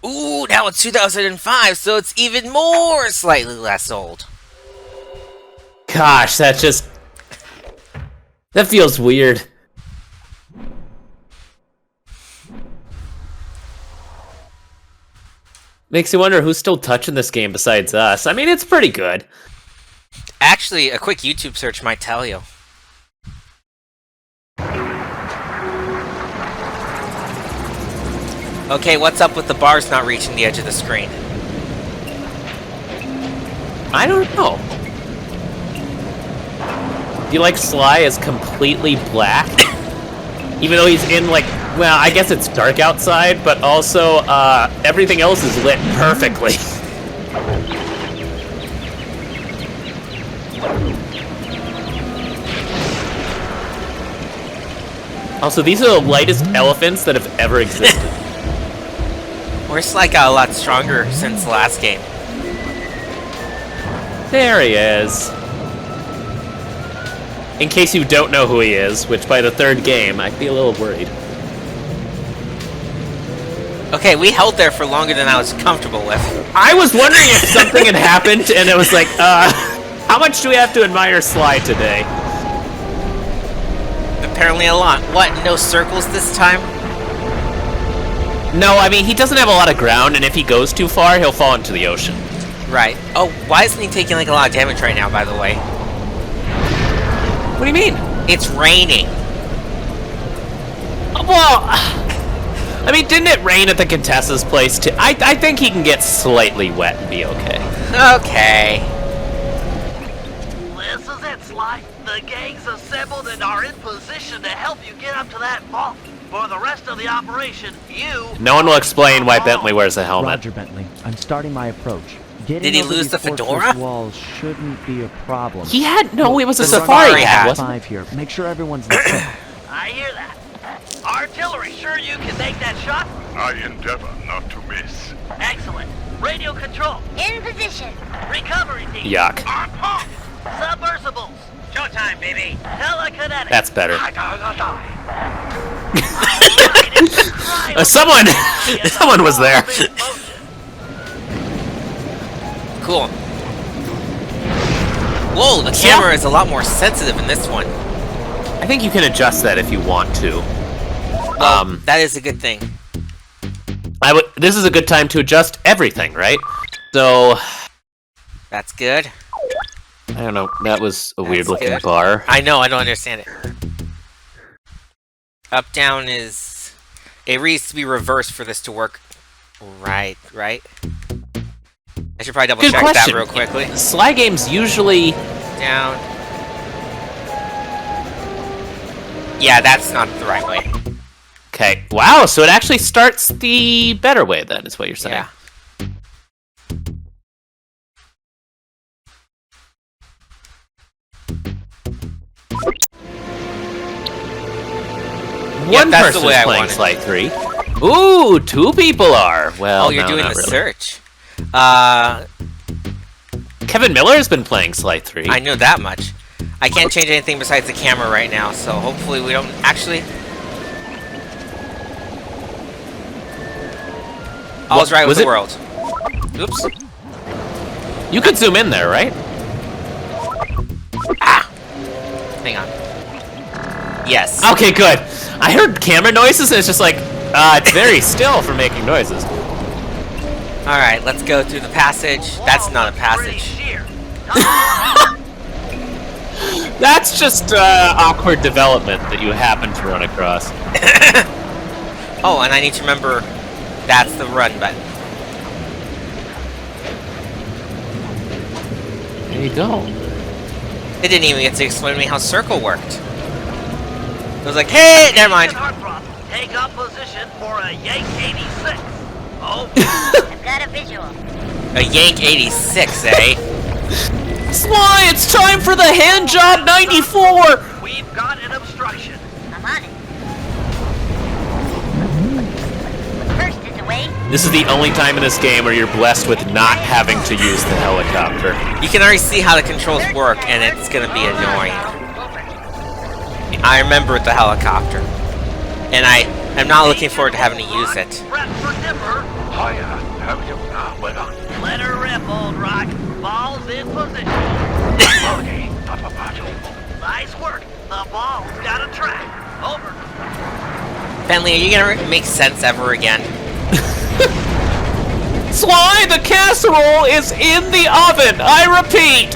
Ooh, now it's 2005, so it's even more slightly less old. Gosh, that feels weird. Makes you wonder who's still touching this game besides us. I mean, it's pretty good. Actually, a quick YouTube search might tell you. Okay, what's up with the bars not reaching the edge of the screen? I don't know. Do you like SLY is completely black? Even though he's in, like, well, I guess it's dark outside, but also, everything else is lit perfectly. Also, these are the lightest elephants that have ever existed. Or SLY got a lot stronger since the last game. There he is. In case you don't know who he is, which by the third game, I'd be a little worried. Okay, we held there for longer than I was comfortable with. I was wondering if something had happened, and it was like, how much do we have to admire SLY today? Apparently a lot. What, no circles this time? No, I mean, he doesn't have a lot of ground, and if he goes too far, he'll fall into the ocean. Right. Oh, why isn't he taking like a lot of damage right now, by the way? What do you mean? It's raining. Well, I mean, didn't it rain at the Contessa's place too? I think he can get slightly wet and be okay. Okay. This is it, SLY. The gang's assembled and are in position to help you get up to that vault. For the rest of the operation, No one will explain why Bentley wears a helmet. Roger, Bentley. I'm starting my approach. Did he lose the fedora? Walls shouldn't be a problem. He had no. It was a The safari safari hat, hat. wasn't it? 5 here. Make sure everyone's in I hear that. Artillery, sure you can make that shot? I endeavor not to miss. Excellent. Radio control. In position. Recovery team. Yuck. On point. Submersibles. Showtime, baby. Telekinetic. That's better. Someone Someone was there. Cool. Whoa, the camera is a lot more sensitive in this one. I think you can adjust that if you want to. That is a good thing. This is a good time to adjust everything, right? So, That's good. I don't know. That was a weird-looking good. bar. I know, I don't understand it. Up, down is... It needs to be reversed for this to work. Right. I should probably double Good check question. that real quickly. SLY games usually... Down. Yeah, that's not the right way. Okay. Wow, so it actually starts the better way then, is what you're saying. Yeah. One that's person the way is I playing want it. SLY 3. Ooh, 2 people are. Well, Oh, you're no, doing not the really. search. Kevin Miller has been playing SLY 3. I know that much. I can't change anything besides the camera right now, so hopefully we don't actually... All's right with was the it- world. Oops. You could zoom in there, right? Ah! Hang on. Yes. Okay, good. I heard camera noises and it's just like, it's very still for making noises. Alright, let's go through the passage. That's not a Pretty passage. sheer. That's just awkward development that you happen to run across. Oh, and I need to remember that's the run button. There you go. It didn't even get to explain to me how circle worked. It was like, hey, never mind. Take up position for a Yank 86. Oh, I've got a visual. A Yank 86, eh? SLY, it's time for the hand job 94! we've got an obstruction. I'm on it. First is away. This is the only time in this game where you're blessed with not having to use the helicopter. You can already see how the controls work, and it's gonna be annoying. Over. I remember the helicopter. And I I'm not looking forward to having to use it. Prep for dipper. Hiya, how you? Well, Let her rip, old rock. Ball's in position. okay, Papa Pato. Nice work. The ball's got a track. Over. Bentley, are you gonna make sense ever again? Sly, the casserole is in the oven. I repeat.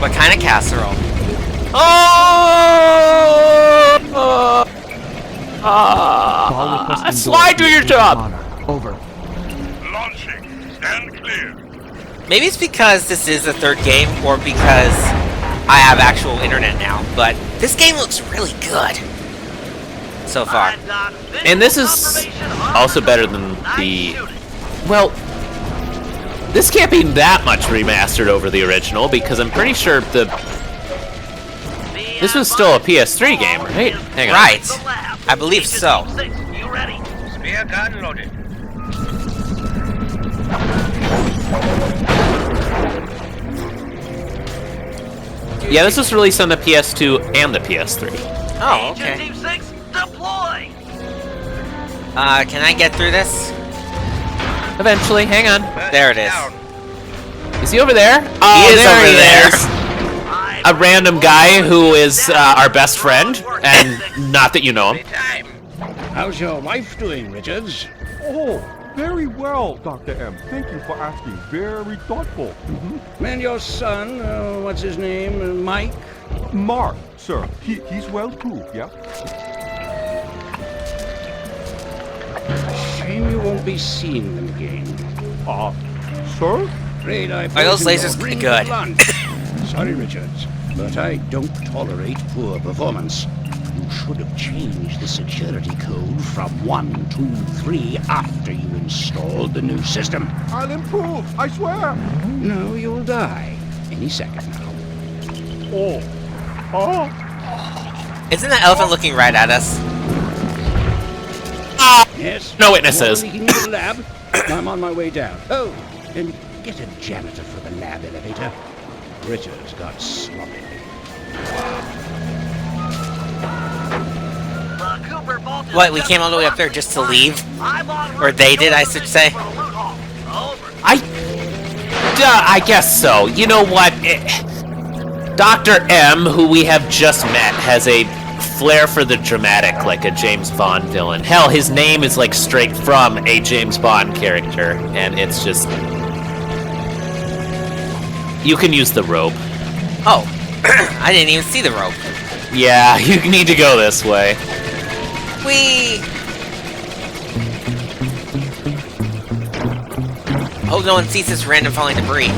What kind of casserole? Sly, do your job. Over. Launching. Stand clear. Maybe it's because this is the third game, or because I have actual internet now, but this game looks really good so far. And this is also better than the... Well, this can't be that much remastered over the original, because I'm pretty sure this was still a PS3 game, right? Hang on. Right. I believe so. You ready? Spear gun loaded. Yeah, this was released on the PS2 and the PS3. Oh, Agent okay. Team 6, deploy! Can I get through this? Eventually, hang on. There it is. Is he over there? Oh, He is over there. A random guy who is our best friend, and not that you know him. Time. How's your wife doing, Richards? Oh, very well, Dr. M. Thank you for asking. Very thoughtful. And your son, what's his name, Mike? Mark, sir. He's well too, yeah? Shame you won't be seeing them again. Sir? Afraid I Are those poisoned lasers your pretty ring good? of lunch. Sorry, Richards, but I don't tolerate poor performance. You should have changed the security code from 1, 2, 3 after you installed the new system. I'll improve, I swear. No, you'll die any second now. Oh. Isn't that elephant looking right at us? Yes? No witnesses. More leaking into the lab? I'm on my way down. Oh, and get a janitor for the lab elevator. Richards got sloppy. What, we came all the way up there just to leave? Or they did, I should say. I guess so. You know what? Dr. M, who we have just met, has a flair for the dramatic, like a James Bond villain. Hell, his name is like straight from a James Bond character, and it's just... You can use the rope. Oh, I didn't even see the rope. Yeah, you need to go this way. We. Hope no one sees this random falling debris.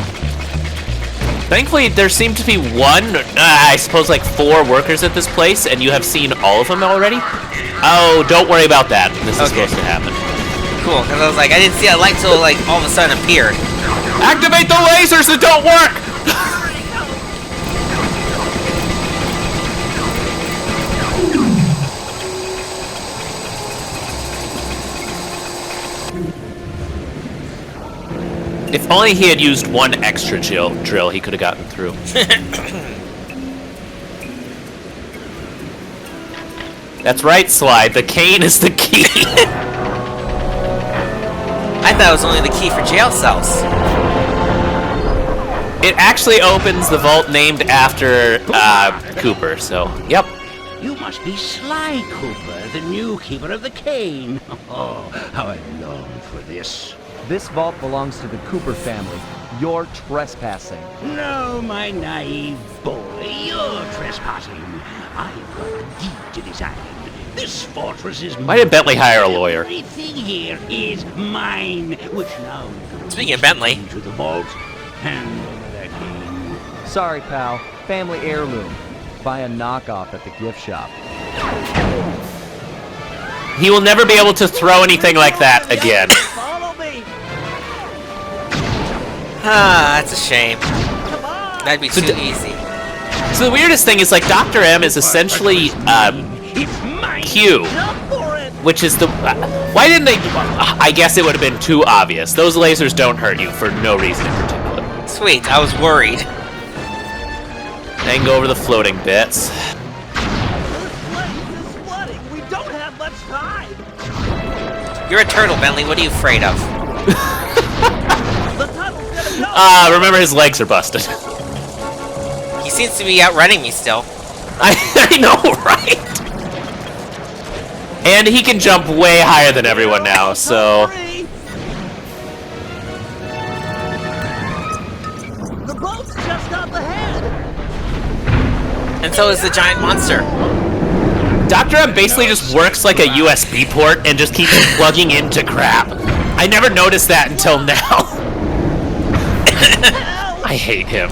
Thankfully, there seem to be I suppose like 4 workers at this place, and you have seen all of them already? Oh, don't worry about that. This is supposed to happen. Cool, because I was like, I didn't see a light till like all of a sudden appeared. Activate the lasers that don't work! If only he had used one extra drill, he could have gotten through. That's right, Sly. The cane is the key. I thought it was only the key for jail cells. It actually opens the vault named after Cooper, so, yep. You must be Sly Cooper, the new keeper of the cane. Oh, how I long for this. This vault belongs to the Cooper family. You're trespassing. No, my naive boy, you're trespassing. I've got the deed to this island. This fortress is Why did Bentley hire a lawyer? Everything here is mine, which now you can Speaking of Bentley. into the vault. Hand over that cane. Sorry, pal. Family heirloom. Buy a knockoff at the gift shop. He will never be able to throw anything like that again. Follow me. Ah, that's a shame. That'd be too easy. So the weirdest thing is, like, Dr. M is essentially, It's mine. Q, Jump for it. which is the... why didn't they... I guess it would have been too obvious. Those lasers don't hurt you for no reason in particular. Sweet, I was worried. Then go over the floating bits. You're a turtle, Bentley. What are you afraid of? The tunnel's gonna go! Remember his legs are busted. He seems to be outrunning me still. I know, right? And he can jump way higher than everyone now, so... Hurry! The boat's just up ahead! And so is the giant monster. Dr. M basically just works like a USB port and just keeps plugging into crap. I never noticed that until now. I hate him.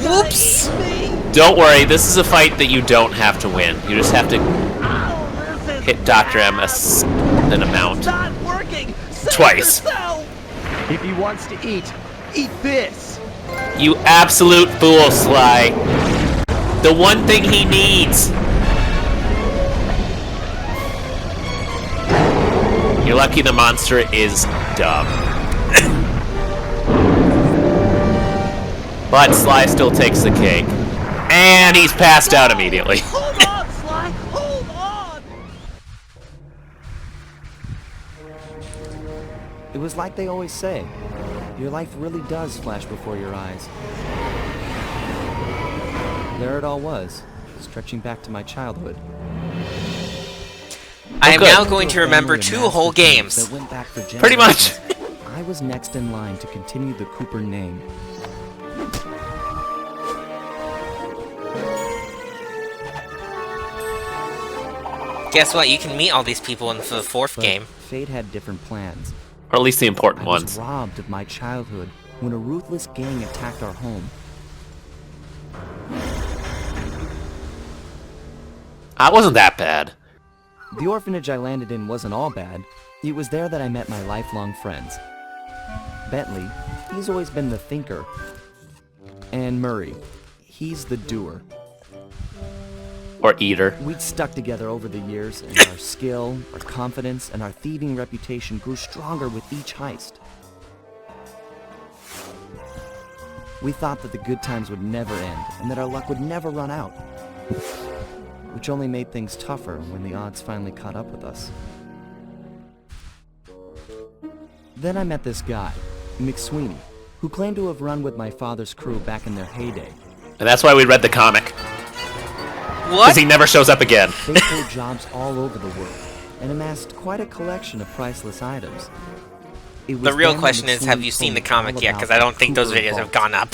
Whoops! Don't worry, this is a fight that you don't have to win. You just have to Oh, this is hit Dr. M an amount. not working! Save Twice. yourself! If he wants to eat this. You absolute fool, Sly. The one thing he needs. You're lucky the monster is dumb. But Sly still takes the cake. And he's passed out immediately. Hold on, Sly! Hold on! It was like they always say. Your life really does flash before your eyes. There it all was, stretching back to my childhood. I am good. now going to remember 2 whole games. That went back for Pretty much. generations. I was next in line to continue the Cooper name. Guess what? You can meet all these people in the 4th But game. fate had different plans. Or at least the important I was ones. robbed of my childhood when a ruthless gang attacked our home. It wasn't that bad. The orphanage I landed in wasn't all bad. It was there that I met my lifelong friends. Bentley, he's always been the thinker. And Murray, he's the doer. Or Eater. We'd stuck together over the years, and our skill, our confidence, and our thieving reputation grew stronger with each heist. We thought that the good times would never end, and that our luck would never run out. Which only made things tougher when the odds finally caught up with us. Then I met this guy, McSweeney, who claimed to have run with my father's crew back in their heyday. And that's why we read the comic. Because What? he never shows up again. They pulled jobs all over the world and amassed quite a collection of priceless items. It was The real then question that is, have McSweeney you seen told the me comic all yet? about Because I don't think those Cooper videos have Vault. gone up.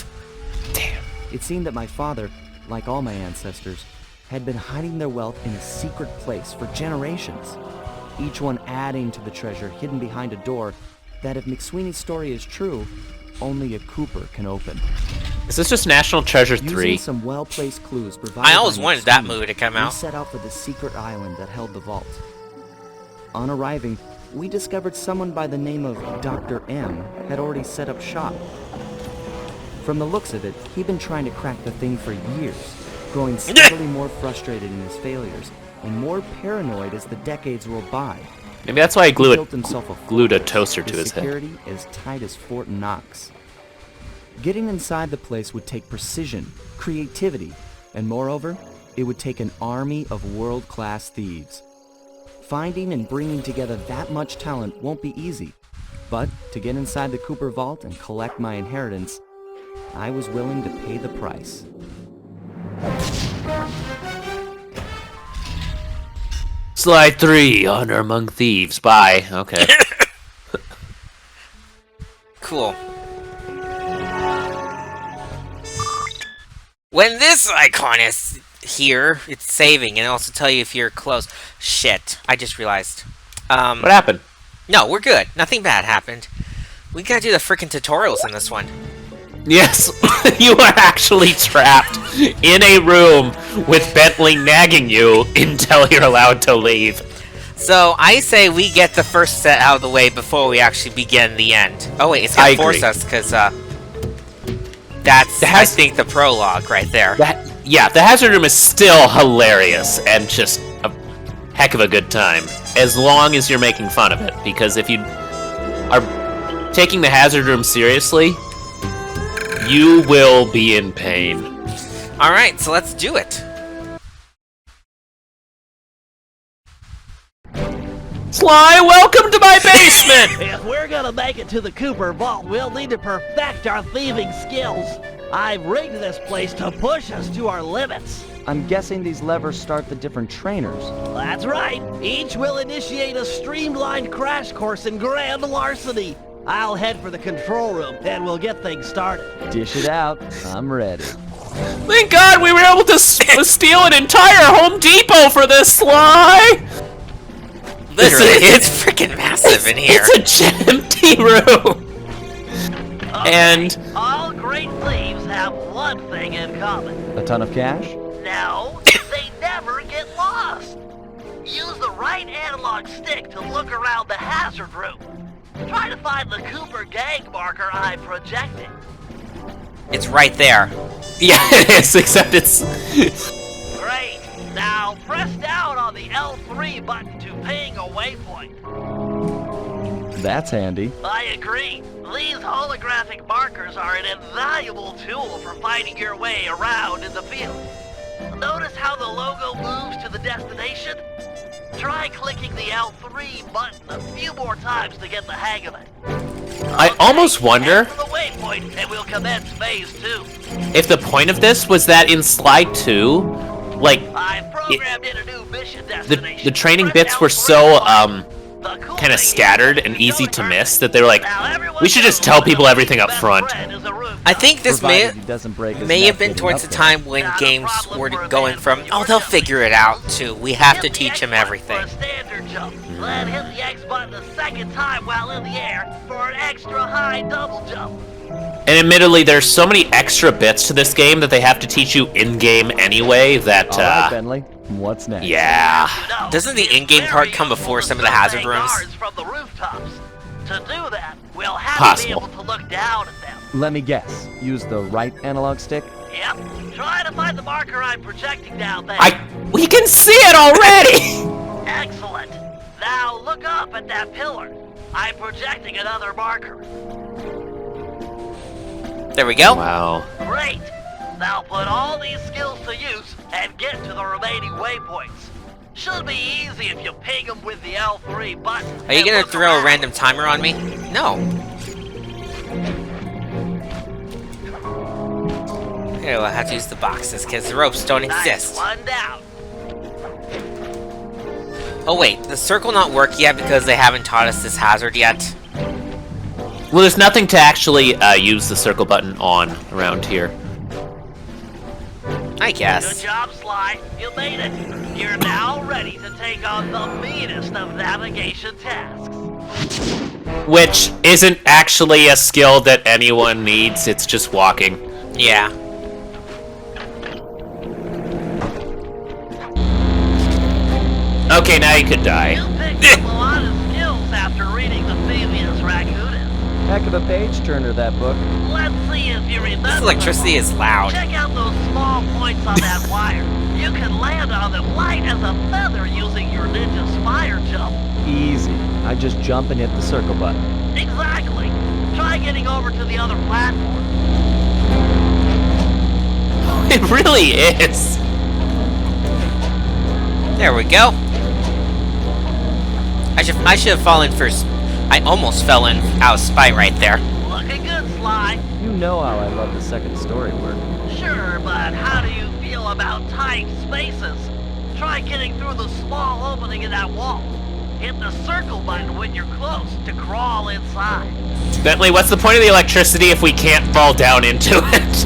It seemed that my father, like all my ancestors, had been hiding their wealth in a secret place for generations, each one adding to the treasure hidden behind a door that, if McSweeney's story is true, only a Cooper can open. Is this just National Treasure Using 3? some well-placed clues provided I always by wanted that McSweeney, movie to come we out. set out for the secret island that held the vault. On arriving, we discovered someone by the name of Dr. M had already set up shop. From the looks of it, he'd been trying to crack the thing for years, growing steadily more frustrated in his failures and more paranoid as the decades rolled by. Maybe that's why I He built glued himself a a fortress toaster to with his head. security as tight as Fort Knox. Getting inside the place would take precision, creativity, and moreover, it would take an army of world-class thieves. Finding and bringing together that much talent won't be easy, but to get inside the Cooper Vault and collect my inheritance, I was willing to pay the price. Slide 3, Honor Among Thieves. Bye. Okay. Cool. When this icon is here, it's saving, and it'll also tell you if you're close. Shit, I just realized. What happened? No, we're good. Nothing bad happened. We gotta do the freaking tutorials in this one. Yes, you are actually trapped in a room with Bentley nagging you until you're allowed to leave. So, I say we get the first set out of the way before we actually begin the end. Oh wait, it's gonna force agree. us, because, that's, I think, the prologue right there. Yeah, the hazard room is still hilarious and just a heck of a good time, as long as you're making fun of it. Because if you are taking the hazard room seriously, you will be in pain. Alright, so let's do it. Sly, welcome to my basement! If we're gonna make it to the Cooper Vault, we'll need to perfect our thieving skills. I've rigged this place to push us to our limits. I'm guessing these levers start the different trainers. That's right. Each will initiate a streamlined crash course in grand larceny. I'll head for the control room, and we'll get things started. Dish it out. I'm ready. Thank God we were able to steal an entire Home Depot for this, Sly! Literally, it's freaking massive in here. It's a empty room! Okay, And- all great thieves have one thing in common. A ton of cash? No, they never get lost. Use the right analog stick to look around the hazard room. Try to find the Cooper gang marker I projected. It's right there. Yeah, it is, except it's... Great. Now press down on the L3 button to ping a waypoint. That's handy. I agree. These holographic markers are an invaluable tool for finding your way around in the field. Notice how the logo moves to the destination? Try clicking the L3 button a few more times to get the hang of it. I almost wonder Head to the waypoint, and we'll commence phase 2. if the point of this was that in Sly 2, like, I've programmed in a new mission the destination. training Press bits were L3 so, button. The cool kind of thing scattered is and you easy go to to miss that they were like, Now, everyone we should just knows tell the people everything up best front. friend is a rooftop. I think this Provided he doesn't break his may neck have been getting towards up the there. time when Not a games problem were for a going man from, from oh, your they'll company. figure it out, to we have to Hit the teach X him button everything. For a standard jump. Then hit the X button a second time while in the air for an extra high double jump. And admittedly, there's so many extra bits to this game that they have to teach you in-game anyway that, All right, Bentley. What's next? yeah. No, Doesn't the it's in-game very part come useful before to some of the hazard survey rooms? guards from the rooftops. To do that, we'll have Possible. to be able to look down at them. Let me guess. Use the right analog stick? Yep. Try to find the marker I'm projecting down there. We can see it already! Excellent. Now look up at that pillar. I'm projecting another marker. There we go. Wow. Great. Now put all these skills to use and get to the remaining waypoints. Should be easy if you ping them with the L3 button. Are you and gonna look throw a around. random timer on me? No. Okay, we'll have to use the boxes because the ropes don't Nice exist. one down. Oh wait, the circle not work yet because they haven't taught us this hazard yet. Well, there's nothing to actually use the circle button on around here. I Good guess. job, Sly. You made it. You're now ready to take on the meanest of navigation tasks. Which isn't actually a skill that anyone needs, it's just walking. Yeah. Okay, now you could die. You picked up a lot of skills after reading the Thieves Raccoonist. Heck of a page turner, that book. Let's see if you remember. This electricity them. is loud. Check out those small points on that wire. You can land on them light as a feather using your ninja spire jump. Easy. I just jump and hit the circle button. Exactly. Try getting over to the other platform. It really is. There we go. I should have fallen first. I almost fell in out of spite right there. Looking good, Sly. You know how I love the second story work. Sure, but how do you feel about tight spaces? Try getting through the small opening in that wall. Hit the circle button when you're close to crawl inside. Bentley, what's the point of the electricity if we can't fall down into it?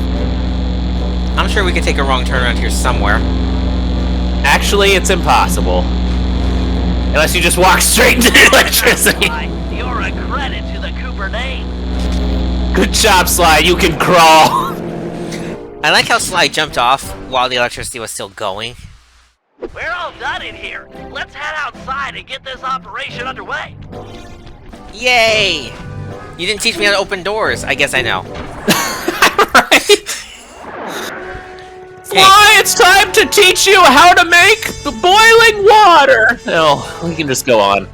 I'm sure we could take a wrong turn around here somewhere. Actually, it's impossible. Unless you just walk straight into the electricity. Sly, you're a credit to the Cooper name. Good job, Sly, you can crawl. I like how Sly jumped off while the electricity was still going. We're all done in here. Let's head outside and get this operation underway. Yay! You didn't teach me how to open doors. I guess I know. Right? Sly, it's time to teach you how to make the boiling water. Oh, we can just go on.